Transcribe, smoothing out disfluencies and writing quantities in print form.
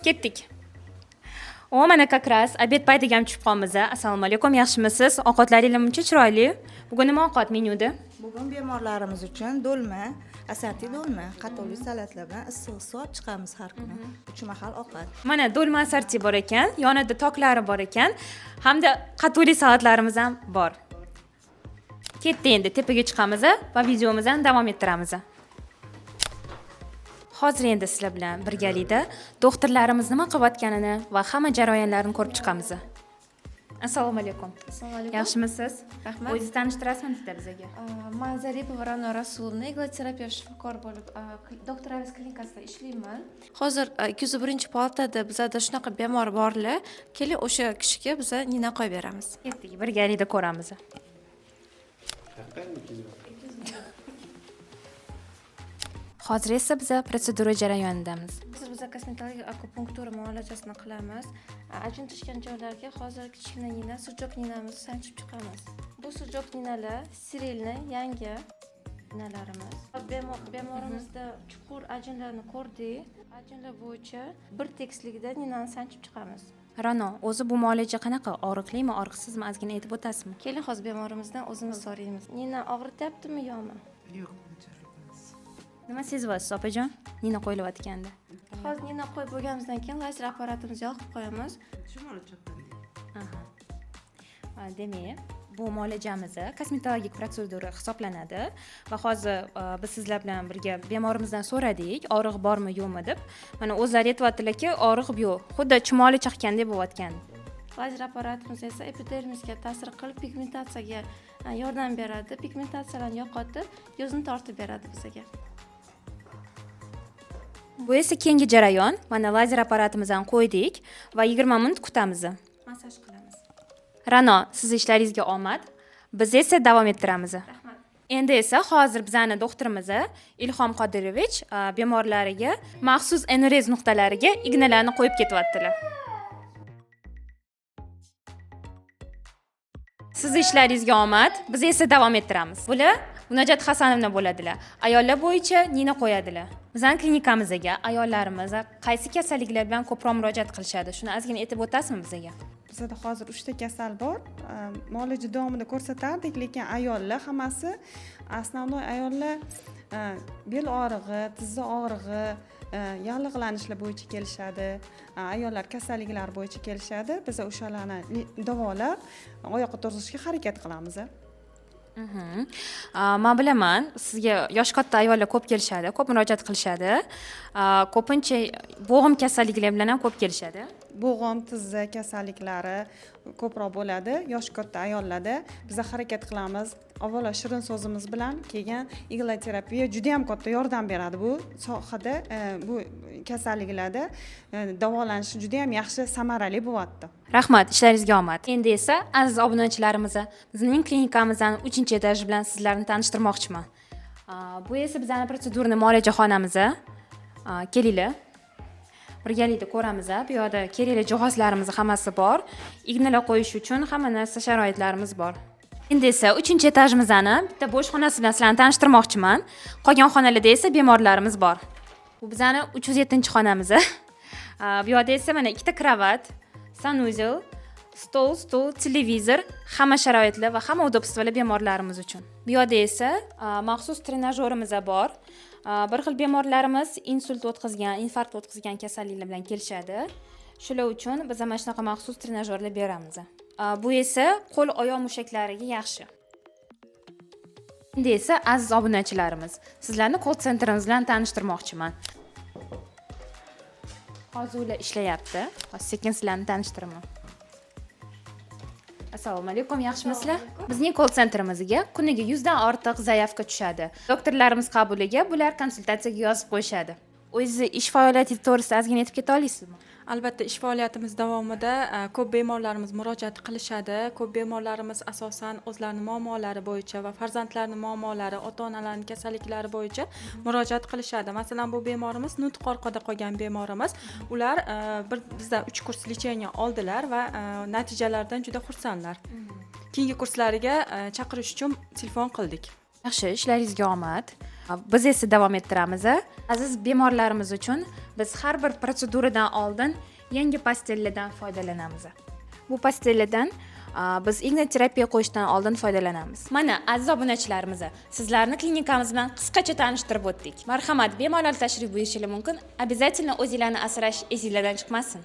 Ketdik. Mana как раз obed paytiga ham tushib qolamiz. Assalomu alaykum, yaxshimisiz? Ovqatlaringiz muncha chiroyli. Bugun nima ovqat menyuda? Bugun bemorlarimiz uchun do'lma, asati do'lma, qatoli salatlar bilan issiq chiqamiz har kuni. 3 mahal ovqat. Mana do'lma assorti bor ekan, yonida toklari bor ekan, hamda qatoli salatlarimiz ham bor. Ketdi endi tepaga chiqamiz va videomizni davom ettiramiz. Hozir endi sizlar bilan birgalikda doktorlarimiz nima qilayotganini va hamma jarayonlarini ko'rib chiqamiz. Assalomu alaykum. Assalomu alaykum. Yaxshimisiz? Rahmat. O'zingizni tanishtirasizmi bitta bizga? Men Zaripova Ra'no Rasulovna, igloterapiya shifokor bo'lib, doktor Aziz klinikasida ishlayman. Hozir 201 palatada bizda shunaqa bemor borlar. Keling, o'sha kishiga biz nina qo'yib beramiz. Ketdik, birgalikda ko'ramiz. Hozir esa biz protsedura jarayonidamiz. Biz kosmetologik akupunktura muolajasini qilamiz. Ajintirishgan joylarga hozir kichkina nina, sujok ninamizni sanchib chiqamiz. Bu sujok ninalar sterilni yangi ninalarimiz. Bemorimizda chuqur ajinlarni ko'rdik. Ajinlar bo'yicha bir tekislikda ninani sanchib chiqamiz. Ra'no, o'zi bu muolaja qanaqa? Og'riqlimi, og'riqsizmi? Ozgina aytib o'tasizmi? Keling, hozir bemorimizdan o'zimiz so'raymiz. Nina og'rityaptimi yo'qmi? Yo'q. Nima sezyapsiz, opajon? Nina qo'yilayotganda. Hozir nina qo'yib bo'lganimizdan keyin lazer apparatimizni yoqib qo'yamiz. Aha. Demak, bu muolajamiz kosmetologik protsedura hisoblanadi va hozir biz sizlar bilan birga bemorimizdan so'radik, og'riq bormi, yo'qmi deb. Mana o'zlari aytayaptilar-ki, og'riq yo'q. Xuddi chumoli chiqqandek bo'layotgan. Lazer apparatimiz esa epidermisga ta'sir qilib, pigmentatsiyaga yordam beradi. Pigmentatsiyalarni yo'qotib, yuzni tortib beradi bizga. Bu esa keyingi jarayon. Mana lazer apparatimizni qo'ydik va 20 minut kutamiz. Massaj qilamiz. Ra'no, siz ishlaringizga omad. Biz esa davom ettiramiz. Rahmat. Endi esa hozir bizning doktorimiz Ilhom Qodirovich bemorlariga maxsus enurez nuqtalariga ignalarni qo'yib ketyaptilar. Siz ishlaringizga omad. Biz esa davom ettiramiz. Bular Munojat Hasanovna bo'ladilar. Ayollar bo'yicha nina qo'yadilar. Bizning klinikamizga ayollarimiz qaysi kasalliklar bilan ko'proq murojaat qilishadi? Shuni ozgina aytib o'tasizmi bizga? Bizda hozir 3 ta kasal bor. Muolaja davomida ko'rsatardik, lekin ayollar hammasi основной ayollar bel og'rig'i, tizza og'rig'i, yallig'lanishlar bo'yicha kelishadi. Ayollar kasalliklari bo'yicha kelishadi. Biz o'shalarni davolab, oyoqqa turg'izishga harakat qilamiz. Men bilaman, sizga yosh katta ayollar ko'p kelishadi, ko'p murojaat qilishadi. Ko'pincha bo'g'im kasalliklari bilan ham ko'p kelishadi. Bo'g'im, tizza kasalliklari ko'proq bo'ladi yosh katta ayollarda. Biz harakat qilamiz. Avvalo shirin so'zimiz bilan, keyin igloterapiya juda ham katta yordam beradi bu sohada, bu kasalliklarda davolanishi juda ham yaxshi, samarali bo'lyapti. Rahmat, ishlaringizga omad. Endi esa aziz obunachilarimiz, bizning klinikamizning 3-etaji bilan sizlarni tanishtirmoqchiman. Bu esa bizning protsedurni muolajaxonamiz. Kelinglar. Birgalikda ko'ramiz. Bu yerda kerakli jihozlarimiz hammasi bor. Ignalar qo'yish uchun hamma narsa sharoitlarimiz bor. Endi esa 3-etajimizni bitta bo'sh xonasi bilan sizlarni tanishtirmoqchiman. Qolgan xonalarda esa bemorlarimiz bor. Bu bizning 307-xonamiz. Bu yerda esa mana ikkita kravat, sanuzel, stol, televizor, hamma sharoitlar va hamma udobstvolar bemorlarimiz uchun. Bu yerda esa maxsus trenajyorimiz bor. Bir xil bemorlarimiz insult o'tkazgan, infarkt o'tkazgan kasalliklar bilan kelishadi. Shular uchun biz mana shunaqa maxsus trenajyorlar beramiz. Bu esa qo'l oyoq mushaklariga yaxshi. Endi esa aziz obunachilarimiz, sizlarni call centerimiz bilan tanishtirmoqchiman. Hozir ular ishlayapti. Sekin sizlarni tanishtiraman. Assalomu alaykum, yaxshimisizlar? Bizning call centerimizga kuniga 100 dan ortiq zaявка tushadi. Doktorlarimiz qabuliga bular konsultatsiyaga yozib qo'yishadi. O'zingiz ish faoliyati to'g'risida ozgina aytib keta olasizmi? Albatta, ish faoliyatimiz davomida ko'p bemorlarimiz murojaat qilishadi. Ko'p bemorlarimiz asosan o'zlarining muammolari bo'yicha va farzandlarining muammolari, ota-onalarining kasalliklari bo'yicha murojaat qilishadi. Masalan, bu bemorimiz nutq orqada qolgan bemorimiz. Ular bizda 3 kurs lecheniya oldilar va natijalaridan juda xursandlar. Keyingi kurslariga chaqirish uchun telefon qildik. Yaxshi, ishlaringizga omad. Biz esa davom ettiramiz. Aziz bemorlarimiz uchun biz har bir protseduradan oldin yangi pastelladan foydalanamiz. Bu pastelladan biz igna terapiya qo'yishdan oldin foydalanamiz. Mana aziz obunachilarimiz, sizlarni klinikamiz bilan qisqacha tanishtirib o'tdik. Marhamat, bemalol tashrif buyurishingiz mumkin. Обязательно o'zinglarni asrash esinglardan chiqmasin.